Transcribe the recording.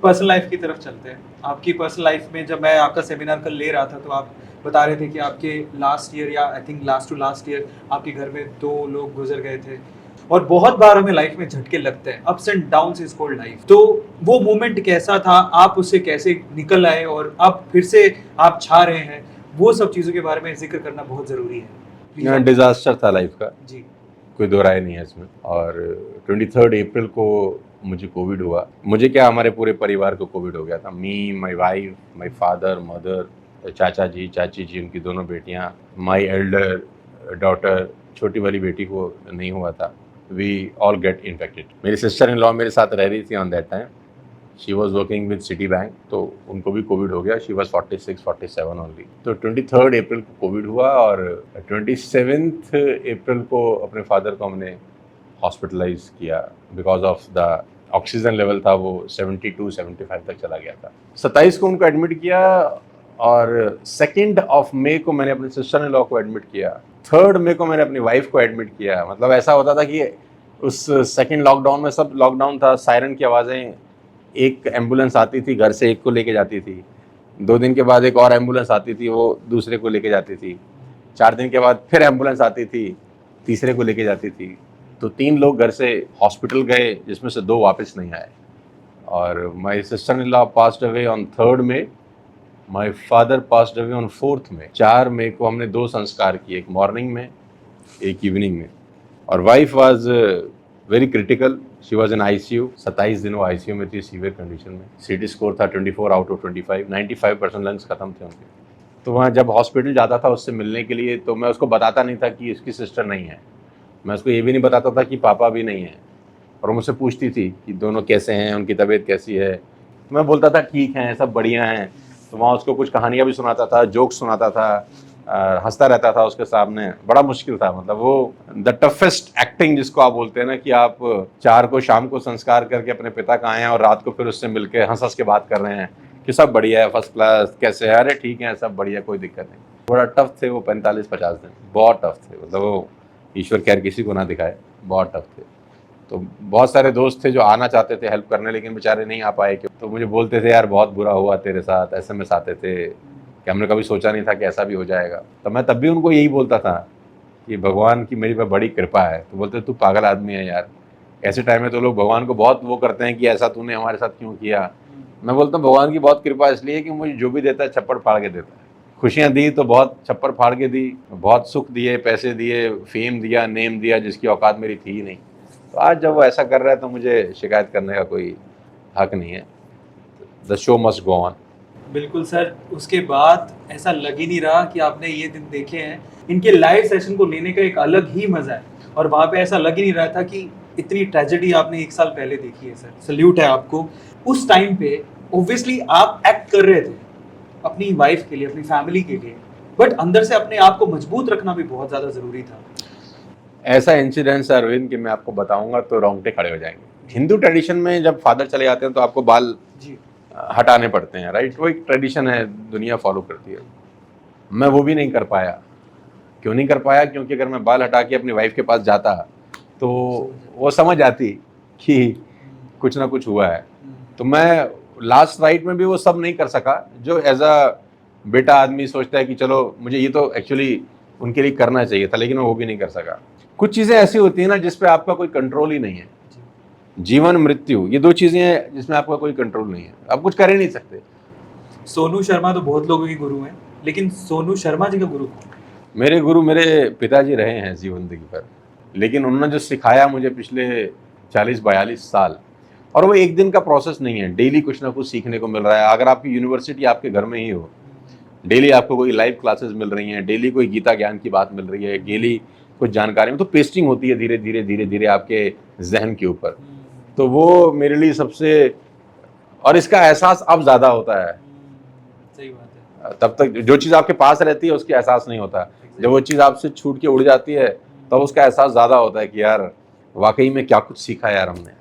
Personal life की तरफ चलते हैं। आपकी पर्सनल लाइफ में जब मैं आपका सेमिनार कल ले रहा था तो आप बता रहे थे कि आपके लास्ट ईयर या I think last to last year आपके घर में 2 लोग गुज़र गए थे और बहुत बार हमें लाइफ में झटके लगते हैं, ups and downs is called life. तो वो मोमेंट कैसा था? आप उससे कैसे निकल आए और अब फिर से आप छा रहे हैं? वो सब चीज़ों के बारे में ज़िक्र करना बहुत ज़रूरी है। प्लीज़ आप डिज़ास्टर था लाइफ का, जी। कोई दो राय नहीं है इसमें। और 23 अप्रैल को मुझे कोविड हुआ। मुझे क्या, हमारे पूरे परिवार को कोविड हो गया था। Me, my wife, my father, mother, chacha ji, चाची जी, उनकी दोनों बेटियां, माय एल्डर डॉटर, छोटी वाली बेटी को नहीं हुआ था। We all get infected. मेरी सिस्टर इन लॉ मेरे साथ रह रही थी on that time. She was working with Citi bank, तो उनको भी कोविड हो गया। She was 46-47 only. तो 23 अप्रैल को कोविड हुआ और 27 अप्रैल को अपने फादर को हमने हॉस्पिटलाइज किया because of the oxygen level था वो 72-75 तक चला गया था। 27 को उनको एडमिट किया और 2 मई को मैंने अपने सिस्टर इन लॉ को एडमिट किया। 3 मई को मैंने अपनी वाइफ को एडमिट किया। मतलब ऐसा होता था कि उस सेकेंड लॉकडाउन में, सब लॉकडाउन था, सायरन की आवाज़ें, एक एम्बुलेंस आती थी घर से, एक को लेके जाती थी। 2 दिन के बाद एक और एम्बुलेंस आती थी, वो दूसरे को लेके जाती थी। 4 दिन के बाद फिर एम्बुलेंस आती थी, तीसरे को लेके जाती थी। तो 3 लोग घर से हॉस्पिटल गए, जिसमें से 2 वापस नहीं आए। और my sister in law passed away on 3 May, my father passed away on 4 May. 4 मई को हमने 2 संस्कार किए, एक मॉर्निंग में, एक इवनिंग में। और wife was very critical, she was in ICU। 27 दिन वो ICU में थी, सीवियर कंडीशन में। CT स्कोर था 24 आउट ऑफ 25, 95% लंग्स खत्म थे उनके। तो वहाँ जब हॉस्पिटल जाता था उससे मिलने के लिए, तो मैं उसको बताता नहीं था कि इसकी सिस्टर नहीं है। मैं उसको ये भी नहीं बताता था कि पापा भी नहीं है। और वो मुझसे पूछती थी कि दोनों कैसे हैं, उनकी तबीयत कैसी है। तो मैं बोलता था ठीक हैं, सब बढ़िया हैं। तो वहाँ उसको कुछ कहानियाँ भी सुनाता था, जोक्स सुनाता था, हंसता रहता था उसके सामने। बड़ा मुश्किल था, मतलब वो द टफेस्ट एक्टिंग जिसको आप बोलते हैं ना, कि आप 4 को शाम को संस्कार करके अपने पिता का आए हैं और रात को फिर उससे मिलके हंस हंस के बात कर रहे हैं कि सब बढ़िया है, फर्स्ट क्लास, कैसे है, अरे ठीक है, सब बढ़िया, कोई दिक्कत नहीं। बड़ा टफ थे वो 45-50 दिन, बहुत टफ थे। मतलब वो ईश्वर खैर किसी को ना दिखाए, बहुत टफ थे। तो बहुत सारे दोस्त थे जो आना चाहते थे हेल्प करने, लेकिन बेचारे नहीं आ पाए। क्यों? तो मुझे बोलते थे यार बहुत बुरा हुआ तेरे साथ, SMS आते थे कि हमने कभी सोचा नहीं था कि ऐसा भी हो जाएगा। तो मैं तब भी उनको यही बोलता था कि भगवान की मेरी पर बड़ी कृपा है। तो बोलते तू पागल आदमी है यार, ऐसे टाइम में तो लोग भगवान को बहुत वो करते हैं कि ऐसा तूने हमारे साथ क्यों किया। मैं बोलता हूँ भगवान की बहुत कृपा इसलिए कि मुझे जो भी देता है छप्पड़ फाड़ के देता है। खुशियाँ दी तो बहुत छप्पड़ फाड़ के दी, बहुत सुख दिए, पैसे दिए, फेम दिया, नेम दिया, जिसकी औकात मेरी थी ही नहीं। तो आज जब वो ऐसा कर रहा है तो मुझे शिकायत करने का कोई हक नहीं है। The show must go on. बिल्कुल सर, उसके बाद ऐसा लग ही नहीं रहा कि आपने ये दिन देखे हैं। इनके लाइव सेशन को लेने का एक अलग ही मज़ा है और वहाँ पे ऐसा लग ही नहीं रहा था कि इतनी ट्रेजेडी आपने 1 साल पहले देखी है सर। सैल्यूट है आपको। उस टाइम पे ऑब्वियसली आप एक्ट कर रहे थे अपनी वाइफ के लिए, अपनी फैमिली के लिए, बट अंदर से अपने आप को मजबूत रखना भी बहुत ज़्यादा ज़रूरी था। ऐसा इंसिडेंस है अरविंद कि मैं आपको बताऊंगा तो रोंगटे खड़े हो जाएंगे। हिंदू ट्रेडिशन में जब फादर चले जाते हैं तो आपको बाल जी। हटाने पड़ते हैं, राइट? वो एक ट्रेडिशन है, दुनिया फॉलो करती है। मैं वो भी नहीं कर पाया। क्यों नहीं कर पाया? क्योंकि अगर मैं बाल हटा के अपनी वाइफ के पास जाता तो वो समझ आती कि कुछ ना कुछ हुआ है। तो मैं लास्ट राइट में भी वो सब नहीं कर सका जो एज अ बेटा आदमी सोचता है कि चलो मुझे ये तो एक्चुअली उनके लिए करना चाहिए था, लेकिन मैं वो भी नहीं कर सका। कुछ चीज़ें ऐसी होती हैं ना जिस पे आपका कोई कंट्रोल ही नहीं है। जीवन मृत्यु, ये 2 चीज़ें हैं जिसमें आपका कोई कंट्रोल नहीं है, आप कुछ कर ही नहीं सकते। सोनू शर्मा तो बहुत लोगों के गुरु हैं, लेकिन सोनू शर्मा जी का गुरु कौन? मेरे गुरु मेरे पिताजी रहे हैं जीवन जिंदगी पर, लेकिन उन्होंने जो सिखाया मुझे पिछले 40-42 साल, और वो एक दिन का प्रोसेस नहीं है, डेली कुछ ना कुछ सीखने को मिल रहा है। अगर आपकी यूनिवर्सिटी आपके घर में ही हो, डेली आपको कोई लाइव क्लासेस मिल रही हैं, डेली कोई गीता ज्ञान की बात मिल रही है, डेली कुछ जानकारी में तो पेस्टिंग होती है धीरे धीरे धीरे धीरे आपके जहन के ऊपर। तो वो मेरे लिए सबसे, और इसका एहसास अब ज़्यादा होता है। सही बात है। तब तक जो चीज़ आपके पास रहती है उसकी एहसास नहीं होता, जब वो चीज़ आपसे छूट के उड़ जाती है तब उसका एहसास ज़्यादा होता है कि यार वाकई में क्या कुछ सीखा यार हमने।